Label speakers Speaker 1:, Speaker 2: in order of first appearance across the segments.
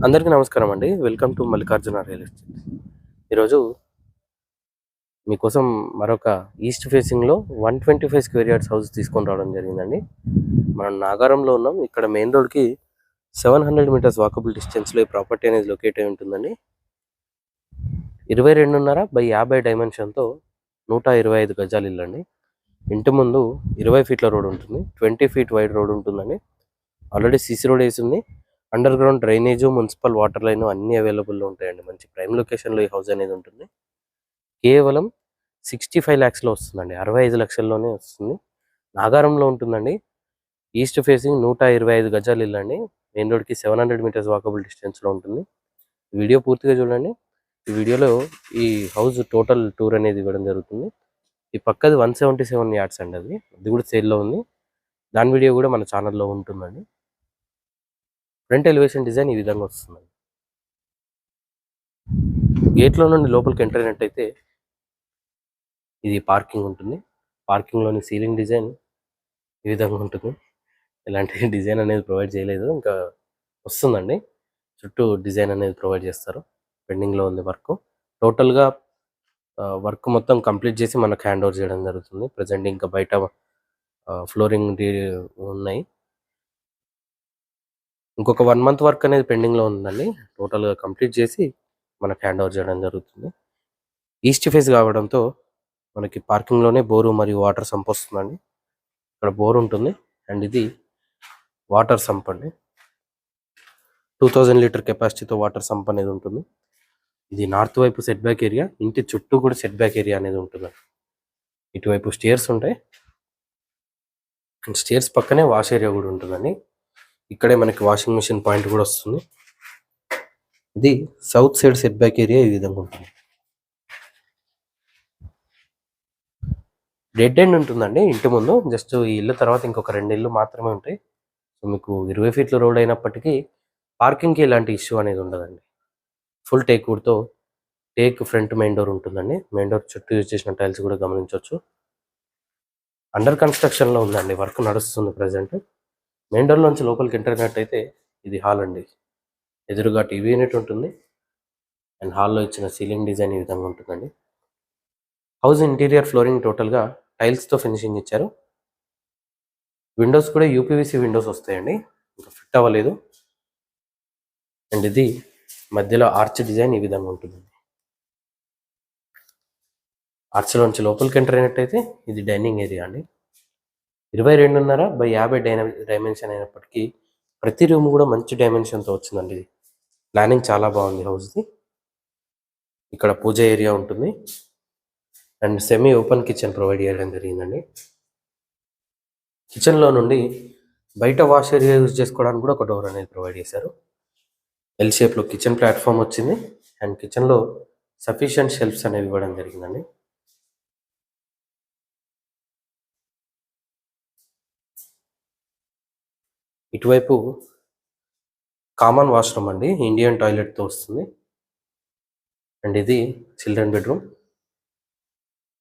Speaker 1: అందరికీ నమస్కారం అండి. Welcome to Mallikarjuna real estate. ఈరోజు మీకోసం మరొక ఈస్ట్ ఫేసింగ్‌లో 125 స్క్వేర్ యార్డ్స్ హౌస్ తీసుకొని రావడం జరిగిందండి. మనం నాగారంలో ఉన్నాం. ఇక్కడ మెయిన్ రోడ్‌కి 700 మీటర్స్ వాకబుల్ డిస్టెన్స్‌లో ఈ ప్రాపర్టీ అనేది లొకేట్ అయి ఉంటుందండి. 22.5 బై 50 డైమెన్షన్‌తో 125 గజాల ఇల్లండి. ఇంటి ముందు 20 ఫీట్ల రోడ్ ఉంటుంది. 20 ఫీట్ వైడ్ రోడ్ ఉంటుందండి. ఆల్రెడీ సీసీ రోడ్ వేసింది. Under ground drainage, municipal water line అన్నీ అవైలబుల్లో ఉంటాయండి. మంచి ప్రైమ్ లొకేషన్లో ఈ హౌస్ అనేది ఉంటుంది. కేవలం 65 lakhsలో వస్తుందండి. 65 లక్షల్లోనే వస్తుంది. నాగారంలో ఉంటుందండి. ఈస్ట్ ఫేసింగ్ 125 గజాల ఇల్లు అండి. మెయిన్ రోడ్కి 700 మీటర్స్ వాకబుల్ డిస్టెన్స్లో ఉంటుంది. వీడియో పూర్తిగా చూడండి. ఈ వీడియోలో ఈ హౌస్ టోటల్ టూర్ అనేది ఇవ్వడం జరుగుతుంది. ఈ పక్కది 177 యార్డ్స్ అండి. అది కూడా సేల్లో ఉంది. దాని వీడియో కూడా మన ఛానల్లో ఉంటుందండి. ఫ్రంట్ ఎలివేషన్ డిజైన్ ఈ విధంగా వస్తుంది. గేట్లో నుండి లోపలికి ఎంటర్ అయినట్టయితే ఇది పార్కింగ్ ఉంటుంది. పార్కింగ్లోని సీలింగ్ డిజైన్ ఈ విధంగా ఉంటుంది. ఇలాంటి డిజైన్ అనేది ప్రొవైడ్ చేయలేదు, ఇంకా వస్తుందండి. చుట్టూ డిజైన్ అనేది ప్రొవైడ్ చేస్తారు. పెండింగ్లో ఉంది వర్క్. టోటల్గా వర్క్ మొత్తం కంప్లీట్ చేసి మనకు హ్యాండ్ ఓవర్ చేయడం జరుగుతుంది. ప్రజెంట్ ఇంకా బయట ఫ్లోరింగ్ ఉన్నాయి. ఇంకొక 1 month వర్క్ అనేది పెండింగ్లో ఉందండి. టోటల్గా కంప్లీట్ చేసి మనకు హ్యాండ్ ఓవర్ చేయడం జరుగుతుంది. ఈస్ట్ ఫేస్ కావడంతో మనకి పార్కింగ్లోనే బోరు మరియు వాటర్ సంప్ వస్తుందండి. ఇక్కడ బోర్ ఉంటుంది అండ్ ఇది వాటర్ సంప్ అండి. 2000 లీటర్ కెపాసిటీతో వాటర్ సంప్ అనేది ఉంటుంది. ఇది నార్త్ వైపు సెట్ బ్యాక్ ఏరియా. ఇంటి చుట్టూ కూడా సెట్ బ్యాక్ ఏరియా అనేది ఉంటుంది. ఇటువైపు స్టేర్స్ ఉంటాయి. స్టేర్స్ పక్కనే వాష్ ఏరియా కూడా ఉంటుందండి. ఇక్కడే మనకి వాషింగ్ మిషన్ పాయింట్ కూడా వస్తుంది. ఇది south side set back area ఈ విధంగా ఉంటుంది. డెడ్ ఎండ్ ఉంటుందండి ఇంటి ముందు. జస్ట్ ఈ ఇల్లు తర్వాత ఇంకొక 2 ఇల్లు మాత్రమే ఉంటాయి. సో మీకు 20 ఫీట్ల రోడ్ అయినప్పటికీ పార్కింగ్కి ఎలాంటి ఇష్యూ అనేది ఉండదండి. ఫుల్ టేక్ వుడ్తో టేక్ ఫ్రంట్ మెయిన్ డోర్ ఉంటుందండి. మెయిన్ డోర్ చుట్టూ యూజ్ చేసిన టైల్స్ కూడా గమనించవచ్చు. అండర్ కన్స్ట్రక్షన్లో ఉందండి, వర్క్ నడుస్తుంది ప్రజెంట్. మెయిన్ డోర్ నుంచి లోపలికి ఎంటర్ అయినట్టయితే ఇది హాల్ అండి. ఎదురుగా టీవీ యూనిట్ ఉంటుంది అండ్ హాల్లో ఇచ్చిన సీలింగ్ డిజైన్ ఈ విధంగా ఉంటుందండి. హౌస్ ఇంటీరియర్ ఫ్లోరింగ్ టోటల్గా టైల్స్తో ఫినిషింగ్ ఇచ్చారు. విండోస్ కూడా యూపీవీసీ విండోస్ వస్తాయండి, ఇంకా ఫిట్ అవ్వలేదు. అండ్ ఇది మధ్యలో ఆర్చ్ డిజైన్ ఈ విధంగా ఉంటుంది. ఆర్చ్లోంచి లోపలికి ఎంటర్ అయినట్టయితే ఇది డైనింగ్ ఏరియా అండి. 22.5 బై 50 డైమెన్షన్ అయినప్పటికీ ప్రతి రూమ్ కూడా మంచి డైమెన్షన్తో వచ్చిందండి. ఇది ప్లానింగ్ చాలా బాగుంది హౌస్ది. ఇక్కడ పూజ ఏరియా ఉంటుంది and semi open kitchen provide చేయడం జరిగిందండి. కిచెన్లో నుండి బయట వాష్ ఏరియా యూజ్ చేసుకోవడానికి కూడా ఒక డోర్ అనేది ప్రొవైడ్ చేశారు. ఎల్ షేప్లో కిచెన్ ప్లాట్ఫామ్ వచ్చింది అండ్ కిచెన్లో సఫిషియంట్ షెల్ఫ్స్ అనేవి ఇవ్వడం జరిగిందండి. ఇటువైపు కామన్ వాష్రూమ్ అండి, ఇండియన్ టాయిలెట్తో వస్తుంది. అండ్ ఇది చిల్డ్రన్ బెడ్రూమ్.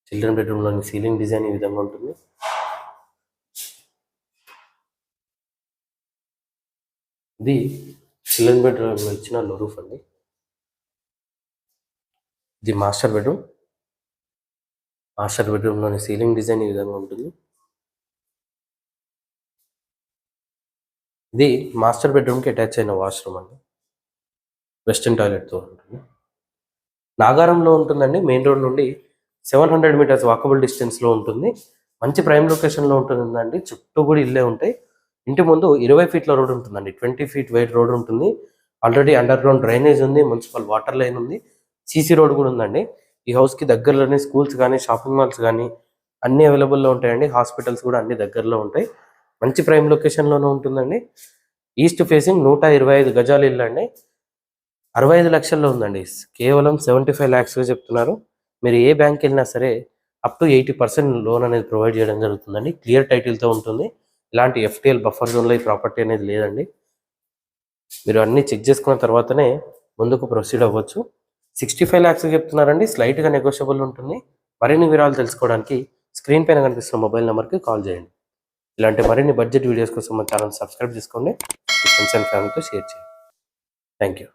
Speaker 1: చిల్డ్రన్ బెడ్రూమ్లోని సీలింగ్ డిజైన్ ఈ విధంగా ఉంటుంది. ఇది చిల్డ్రన్ బెడ్రూమ్లో ఇచ్చిన రూఫ్ అండి. ఇది మాస్టర్ బెడ్రూమ్. మాస్టర్ బెడ్రూమ్లోని సీలింగ్ డిజైన్ ఈ విధంగా ఉంటుంది. ఇది మాస్టర్ బెడ్రూమ్కి అటాచ్ అయిన వాష్రూమ్ అండి, వెస్టర్న్ టాయిలెట్తో ఉంటుంది. నాగారంలో ఉంటుందండి. మెయిన్ రోడ్ నుండి 700 మీటర్స్ వాకబుల్ డిస్టెన్స్లో ఉంటుంది. మంచి ప్రైమ్ లొకేషన్లో ఉంటుందండి. చుట్టూ కూడా ఇల్లే ఉంటాయి. ఇంటి ముందు 20 ఫీట్ల రోడ్ ఉంటుందండి. 20 ఫీట్ వైడ్ రోడ్ ఉంటుంది. ఆల్రెడీ అండర్ గ్రౌండ్ డ్రైనేజ్ ఉంది, మున్సిపల్ వాటర్ లైన్ ఉంది, సీసీ రోడ్ కూడా ఉందండి. ఈ హౌస్కి దగ్గరలోనే స్కూల్స్ కానీ షాపింగ్ మాల్స్ కానీ అన్నీ అవైలబుల్లో ఉంటాయండి. హాస్పిటల్స్ కూడా అన్ని దగ్గరలో ఉంటాయి. మంచి ప్రైమ్ లొకేషన్లోనే ఉంటుందండి. ఈస్ట్ ఫేసింగ్ 125 గజాల ఇల్లు అండి. 65 లక్షల్లో ఉందండి. కేవలం 75 lakhsగా చెప్తున్నారు. మీరు ఏ బ్యాంక్కి వెళ్ళినా సరే అప్ టు 80% లోన్ అనేది ప్రొవైడ్ చేయడం జరుగుతుందండి. క్లియర్ టైటిల్తో ఉంటుంది. ఇలాంటి ఎఫ్టీఎల్ బఫర్ జోన్లో ఈ ప్రాపర్టీ అనేది లేదండి. మీరు అన్నీ చెక్ చేసుకున్న తర్వాతనే ముందుకు ప్రొసీడ్ అవ్వచ్చు. 65 lakhs చెప్తున్నారండి. స్లైట్గా నెగోషియబుల్ ఉంటుంది. మరిన్ని వివరాలు తెలుసుకోవడానికి స్క్రీన్ పైన కనిపిస్తున్న మొబైల్ నెంబర్కి కాల్ చేయండి. ఇలాంటి మరిన్ని బడ్జెట్ వీడియోస్ కోసం మా ఛానల్ సబ్స్క్రైబ్ చేసుకోండి. మీ ఫ్రెండ్స్ అండ్ ఫ్యామిలీతో షేర్ చేయండి. Thank you.